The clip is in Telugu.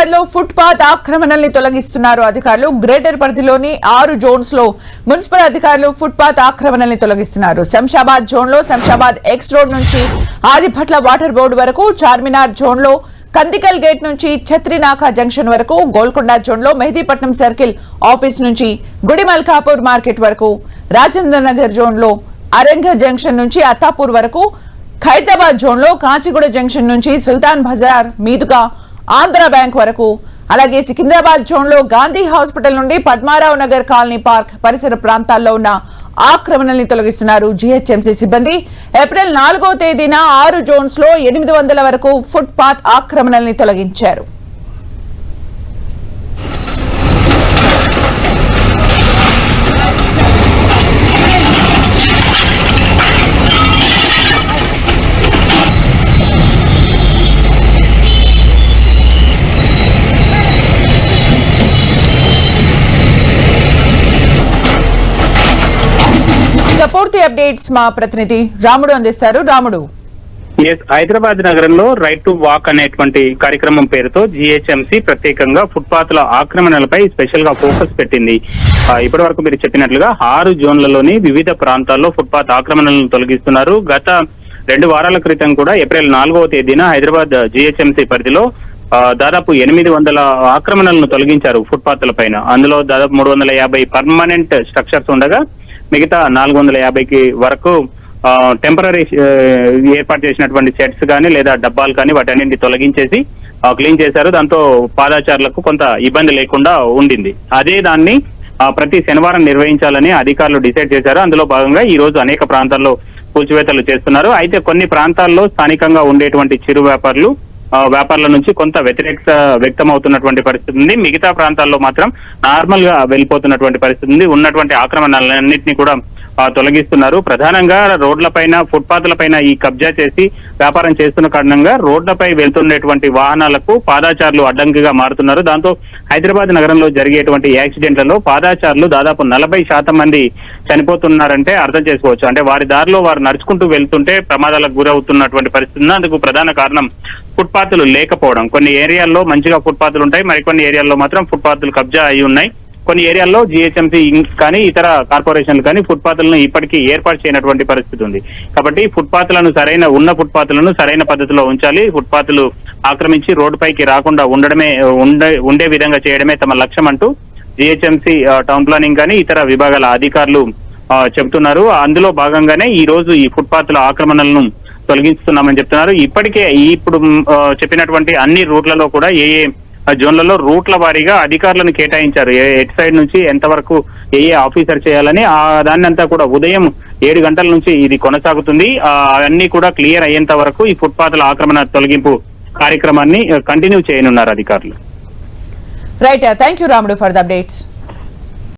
హైదరాబాద్ లో ఫుట్ పాత్ ఆక్రమణల్ని తొలగిస్తున్నారు అధికారులు. గ్రేటర్ పరిధిలోని 6 జోన్స్ లో మున్సిపల్ అధికారులు ఫుట్ పాత్ ఆక్రమణల్ని తొలగిస్తున్నారు. శంషాబాద్ జోన్ లో శంషాబాద్ ఎక్స్ రోడ్ నుంచి ఆదిభట్ల వాటర్ బోర్డు వరకు, చార్మినార్ జోన్ లో కందికల్ గేట్ నుంచి ఛత్రినాకా జంక్షన్ వరకు, గోల్కొండ జోన్ లో మెహదీపట్నం సర్కిల్ ఆఫీస్ నుంచి గుడిమల్కాపూర్ మార్కెట్ వరకు, రాజేంద్ర నగర్ జోన్ లో అరంగ జంక్షన్ నుంచి అత్తాపూర్ వరకు, ఖైరతాబాద్ జోన్ లో కాచిగూడ జంక్షన్ నుంచి సుల్తాన్ బజార్ మీదుగా ఆంధ్ర బ్యాంక్ వరకు, అలాగే సికింద్రాబాద్ జోన్ లో గాంధీ హాస్పిటల్ నుండి పద్మారావు నగర్ కాలనీ పార్క్ పరిసర ప్రాంతాల్లో ఉన్న ఆక్రమణల్ని తొలగిస్తున్నారు జీహెచ్ఎంసీ సిబ్బంది. ఏప్రిల్ 4వ తేదీన 6 జోన్స్ లో 800 వరకు ఫుట్ పాత్ ఆక్రమణల్ని తొలగించారు. పూర్తి అప్డేట్స్ మా ప్రతినిధి రాముడు అందిస్తారు. రాముడు, హైదరాబాద్ నగరంలో రైట్ టు వాక్ అనేటువంటి కార్యక్రమం పేరుతో జీహెచ్ఎంసీ ప్రత్యేకంగా ఫుట్పాత్ల ఆక్రమణలపై స్పెషల్ గా ఫోకస్ పెట్టింది. ఇప్పటి వరకు మీరు చెప్పినట్లుగా 6 జోన్లలోని వివిధ ప్రాంతాల్లో ఫుట్పాత్ ఆక్రమణలను తొలగిస్తున్నారు. గత 2 వారాల క్రితం కూడా ఏప్రిల్ 4వ తేదీన హైదరాబాద్ జీహెచ్ఎంసీ పరిధిలో దాదాపు 800 ఆక్రమణలను తొలగించారు ఫుట్పాత్ల పైన. అందులో దాదాపు 350 పర్మనెంట్ స్ట్రక్చర్స్ ఉండగా మిగతా 450కి వరకు టెంపరీ ఏర్పాటు చేసినటువంటి సెట్స్ కానీ లేదా డబ్బాలు కానీ వాటన్నింటిని తొలగించేసి క్లీన్ చేశారు. దాంతో పాదాచారులకు కొంత ఇబ్బంది లేకుండా ఉండింది. అదే దాన్ని ప్రతి శనివారం నిర్వహించాలని అధికారులు డిసైడ్ చేశారు. అందులో భాగంగా ఈ రోజు అనేక ప్రాంతాల్లో కూల్చివేతలు చేస్తున్నారు. అయితే కొన్ని ప్రాంతాల్లో స్థానికంగా ఉండేటువంటి చిరు వ్యాపారుల నుంచి కొంత వ్యతిరేకత వ్యక్తం అవుతున్నటువంటి పరిస్థితి ఉంది. మిగతా ప్రాంతాల్లో మాత్రం నార్మల్ గా వెళ్ళిపోతున్నటువంటి పరిస్థితి ఉంది. ఉన్నటువంటి ఆక్రమణలన్నింటినీ కూడా తొలగిస్తున్నారు. ప్రధానంగా రోడ్లపైన ఫుట్పాత్ల పైన ఈ కబ్జా చేసి వ్యాపారం చేస్తున్న కారణంగా రోడ్లపై వెళ్తున్నటువంటి వాహనాలకు పాదాచారులు అడ్డంకిగా మారుతున్నారు. దాంతో హైదరాబాద్ నగరంలో జరిగేటువంటి యాక్సిడెంట్లలో పాదాచారులు దాదాపు 40% మంది చనిపోతున్నారంటే అర్థం చేసుకోవచ్చు. అంటే వారి దారిలో వారు నడుచుకుంటూ వెళ్తుంటే ప్రమాదాలకు గురవుతున్నటువంటి పరిస్థితి. అందుకు ప్రధాన కారణం ఫుట్పాత్లు లేకపోవడం. కొన్ని ఏరియాల్లో మంచిగా ఫుట్పాత్లు ఉంటాయి, మరికొన్ని ఏరియాల్లో మాత్రం ఫుట్పాత్లు కబ్జా అయి ఉన్నాయి. కొన్ని ఏరియాల్లో జీహెచ్ఎంసీ కానీ ఇతర కార్పొరేషన్లు కానీ ఫుట్పాత్లను ఇప్పటికీ ఏర్పాటు చేయనటువంటి పరిస్థితి ఉంది. కాబట్టి ఫుట్పాత్లను ఉన్న ఫుట్పాత్లను సరైన పద్ధతిలో ఉంచాలి. ఫుట్పాత్లు ఆక్రమించి రోడ్డుపైకి రాకుండా ఉండే విధంగా చేయడమే తమ లక్ష్యం అంటూ జీహెచ్ఎంసీ టౌన్ ప్లానింగ్ కానీ ఇతర విభాగాల అధికారులు చెబుతున్నారు. అందులో భాగంగానే ఈ రోజు ఈ ఫుట్పాత్ల ఆక్రమణలను తొలగిస్తున్నామని చెప్తున్నారు. ఇప్పటికే ఇప్పుడు చెప్పినటువంటి అన్ని రూట్లలో కూడా ఏ జోన్లలో రూట్ల వారీగా అధికారులను కేటాయించారు. ఎటు సైడ్ నుంచి ఎంతవరకు ఏ ఆఫీసర్ చేయాలని దాన్ని అంతా కూడా ఉదయం 7 గంటల నుంచి ఇది కొనసాగుతుంది. అన్ని కూడా క్లియర్ అయ్యేంత వరకు ఈ ఫుట్పాత్ల ఆక్రమణ తొలగింపు కార్యక్రమాన్ని కంటిన్యూ చేయనున్నారు అధికారులు. రైట్, థ్యాంక్ యూ రాముడు ఫర్ ద అప్డేట్స్.